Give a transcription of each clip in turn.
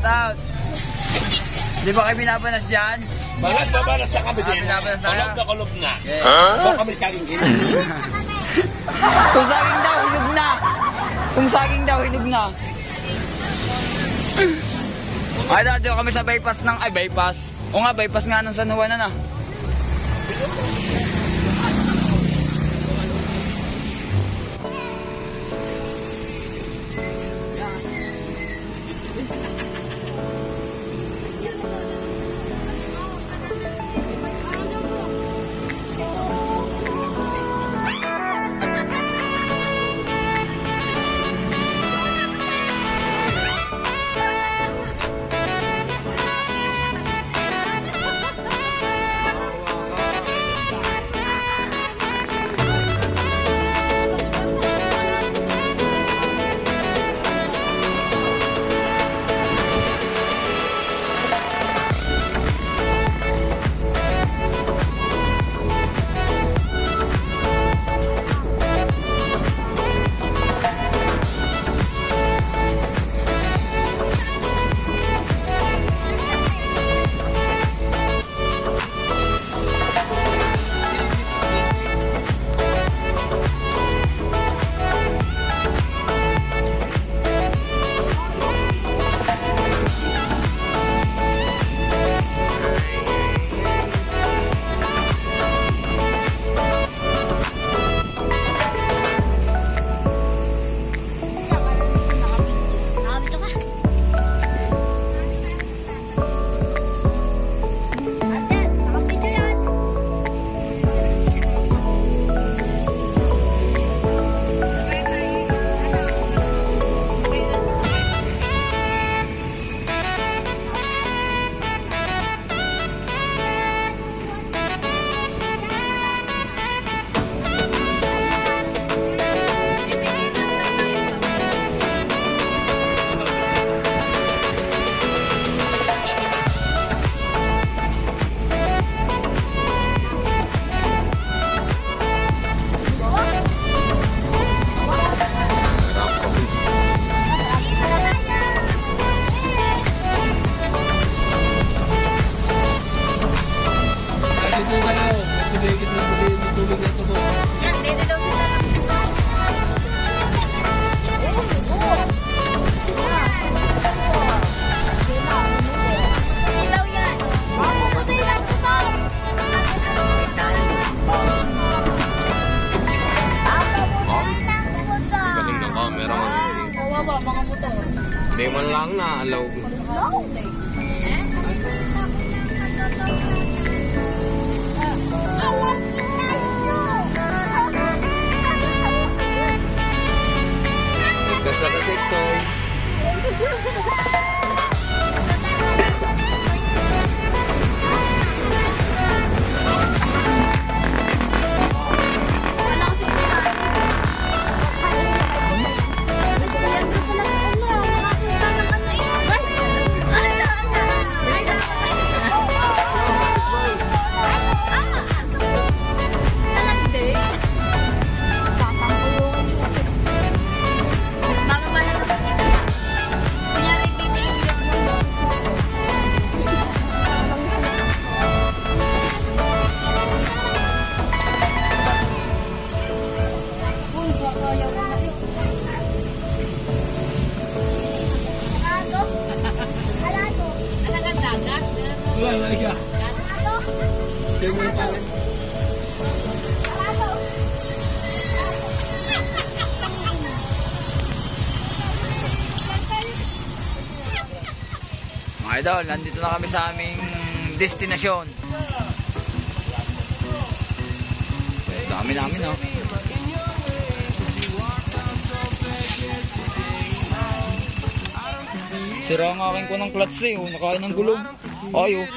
Shout out. Di ba kayo binabanas dyan? Balas na kami din. Binabanas na kayo? Kulog na. Huh? Kami saging din. Kung saging daw, hinog na. Kung saging daw, hinog na. Ay, dito kami sa bypass ng, bypass. O nga, bypass nga ng San Juan na. Hindi man lang na alaw. Basta sa TikTok. Mga idol, nandito na kami sa aming destinasyon. Dami namin, oh. Sira ang aking ko ng clutch eh, oh. Nakain ng gulong. Ay, oh.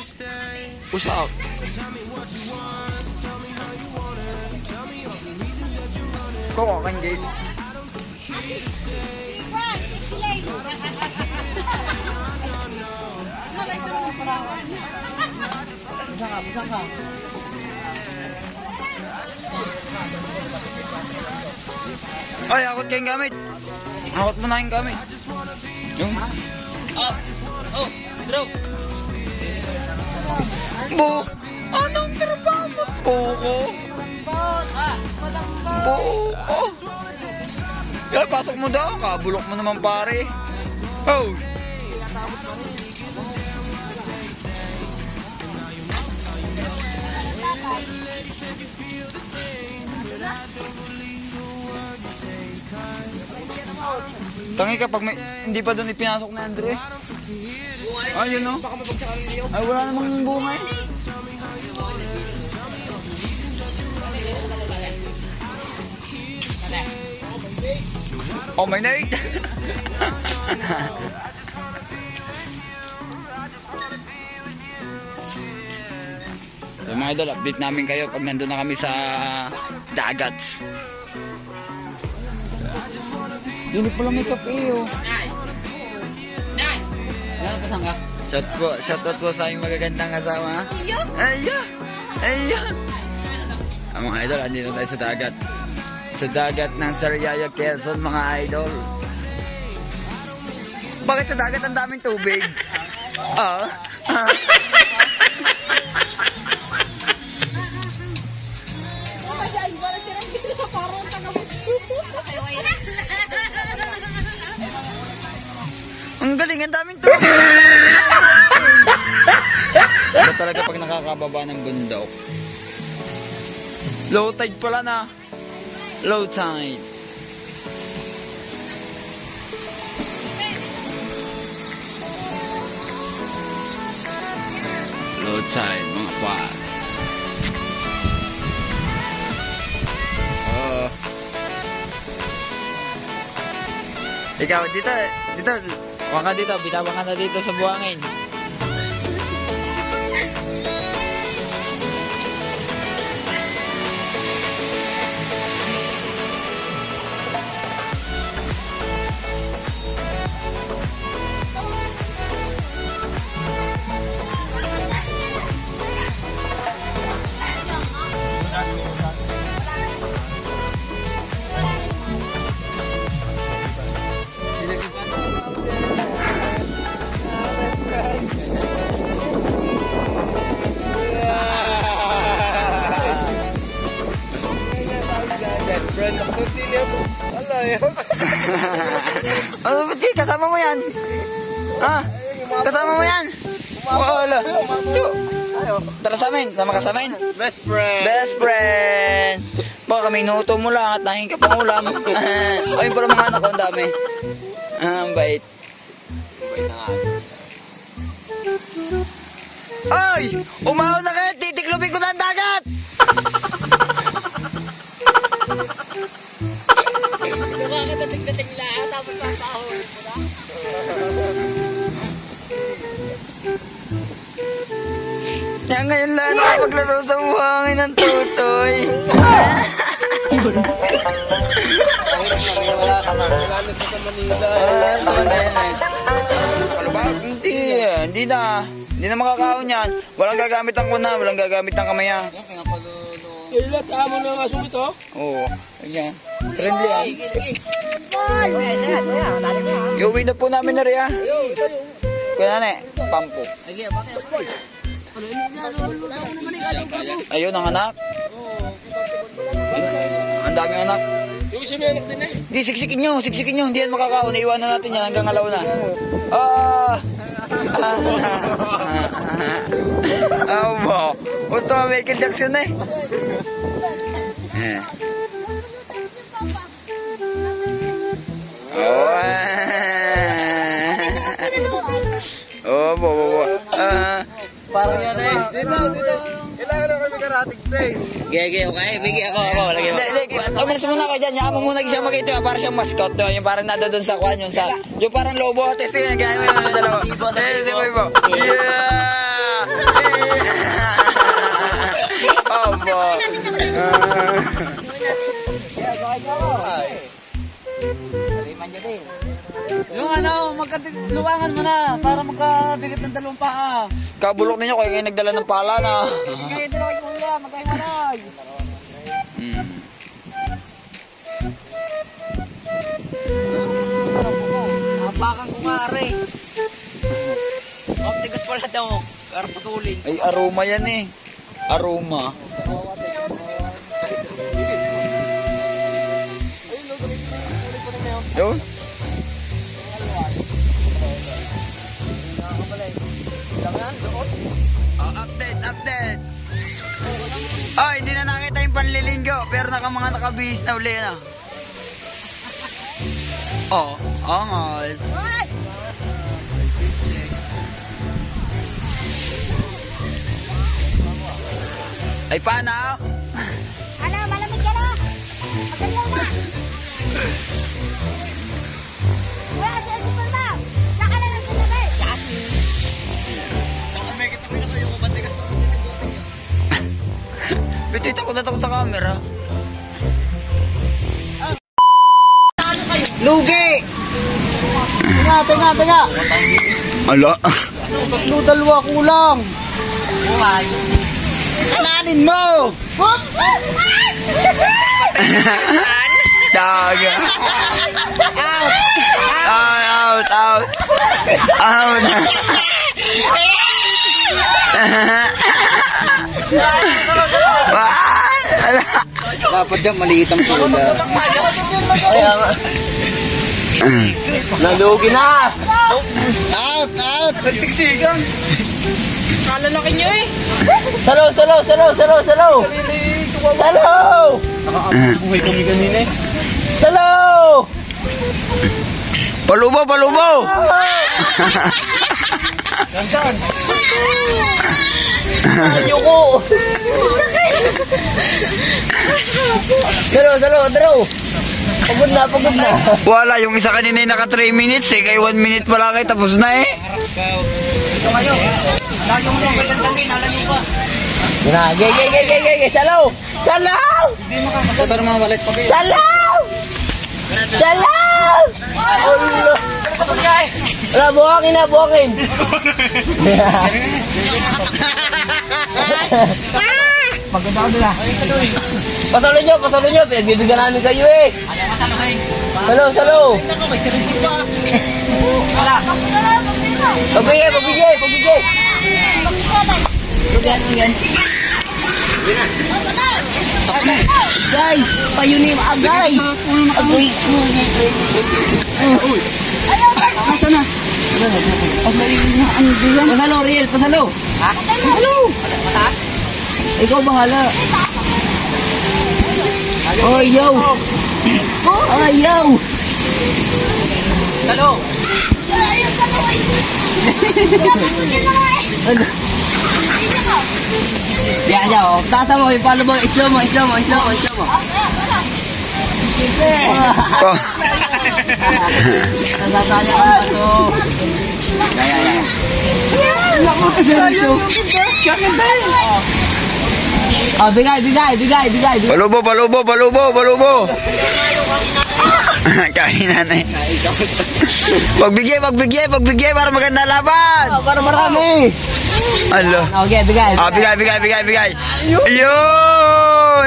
Push out. Kung aking gate. Busang ka. Ay, akot kayong gamit. Akot mo na yung gamit. Yung Oh, bro. Bu, anong trabaho buko? Buko. Yan, pasok mo daw. Kabulok mo naman pare. Oh. Tangi kapag may, hindi pa doon ipinasok na Andre. Ayun no? Ay, wala namang bunga eh. Oh, may night! So, mga idol, update namin kayo pag nandun na kami sa dagats. Dili pala may kape oh. Shout out po sa aming magagandang kasama. Ayya! Ayya! Ang mga idol, andito tayo sa dagat. Sa dagat ng Sariaya, Quezon, mga idol. Bakit sa dagat ang daming tubig? Ang galing, ang daming tubig. Ito talaga pag nakakababa ng bundok. Low tide pala na. Low tide. Low tide, mga par. Oh. Ikaw, dito. Huwag ka dito, bitawa ka na dito sa buhangin. Oh, ba't kasama mo yan? Ha? Kasama mo yan? Wala. Tara sa amin. Sama ka sa amin. Best friend. Best friend. Baka kami inuto mo lang at nahing ka pang ulam. Ayun pala mga anak ko, ang dami. Ang bait. Ay! Umahon na kayo! Titiklopin ko na ang dagat! Nakakatatig-tatig lang, tapos papahol. Kaya ngayon lang na maglaro sa buhangin ng tutoy. Wala ka na. Wala na sa Manila. Ano ba? Hindi na. Hindi na makakaon yan. Walang gagamit ang kuna, walang gagamit ng kamaya. Kailan tama na nga sumit oh? Oo. Ayan. Friendly yan. Iuwi na po namin na rin ah. Kaya na pampo. Ayun ang anak. Ang daming anak. Yung isa may anak din eh. Hindi, siksikin nyo. Hindi yan makakaon. Iwanan natin yan hanggang alaw na. Abo. Ito ang Michael Jackson eh. Parang yan eh. Dito. Kailangan na kami karating day. Gege, okay. Bigi ako. Lagi mo. Umalis muna kayo dyan. Yaman mo muna siya makita. Para siyang mascot. Yung parang nado dun sa kwan. Yung parang lobo. Testing na gaya mo yung dalawa. Si Boybo. Yeah! Opo. Yung luwangan mo na para magkabigat ng dalawang paa. Kabulok ninyo kayo nagdala ng pala na. Ngayon din ako kuya, magkahimalay. Apakan kumare. matigas pala daw. Karputulin. Ay, aroma yan eh. Aroma. Yun. Oh, update. Oh, hindi na nakita yung panlilinggo, pero mga nakabihis na uli na. Oh, angos. Ay, paano? Ano, malamig ka na. Magalaw na. Wala siya si Pulma. Saka na lang sa tabi. Bitit ako natakot sa camera. Lugi! Tinga! Ala. Tatlo, dalawa kulang. Kalanin mo! Daga. Out. Dapat dyan, maliit ang pula. Kaya nga. Nalugi na! Out! Nagsiksigan! Kalalaki nyo eh! Salo! Nakakabuhay kami kanina eh. Salo! Palubo! Saan? Ayoko! Daro! Pagod na. Wala, yung isa kanina yung naka 3 minutes eh. Kaya 1 minute pa lang kayo, tapos na eh. Ito kayo. Lalo mo kayo tanggin, alam mo pa. Gay! Salaw! Ito na mga walit pa kayo. Salaw! Allah! Wala, buhakin. Maganda ko nila. Pasalo nyo. Pinagbibigyan namin kayo eh. Salo. Pagbigay. Agay, payunim agay. Asa na? Pasalo, Riel. Pasalo. Ikaw bahala. Ayaw. Salo. Yan. Tata mo, ipalo mo. Islo mo. Oh. Nasasaya ka na to. Oh, bigay. Palubo. Kainan eh. Pagbigay para maganda laban. Para marami. Alo. Okay, bigay. Bigay. Yun.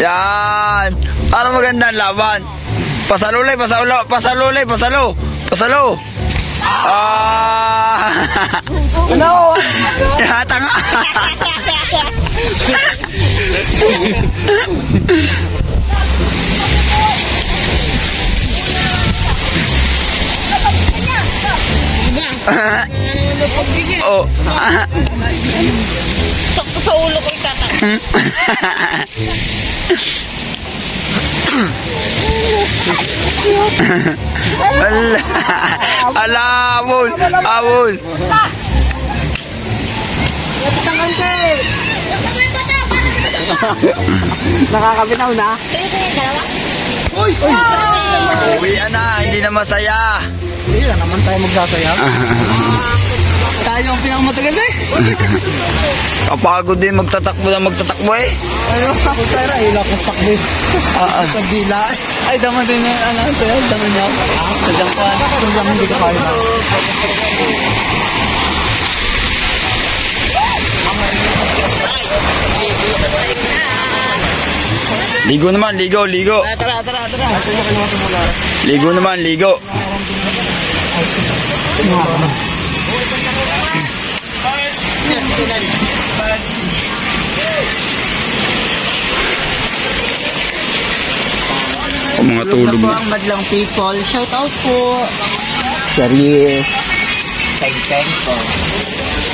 Yan. Para maganda laban. Pasalo. Ano? Ya, tanga. Oh. Sakto sa ulo ko itata. Abol. Nakakabinaw na. Uwian na, hindi na masaya. Hindi na naman tayo magsasaya. Tayo ang pinakamatagal eh. Kapagod din magtatakbo eh. Ano? Putera, ilakot takbo. Sa dila. Ay, daman din yung ano. Daman niya. Sa jampuan. Sa jampuan, hindi ka kaya. Ligo naman, ligo, ligo. Tara. Ligo naman, ligo. O mga tulog po na. ang madlang people. Shout out po. Serious. Thank po.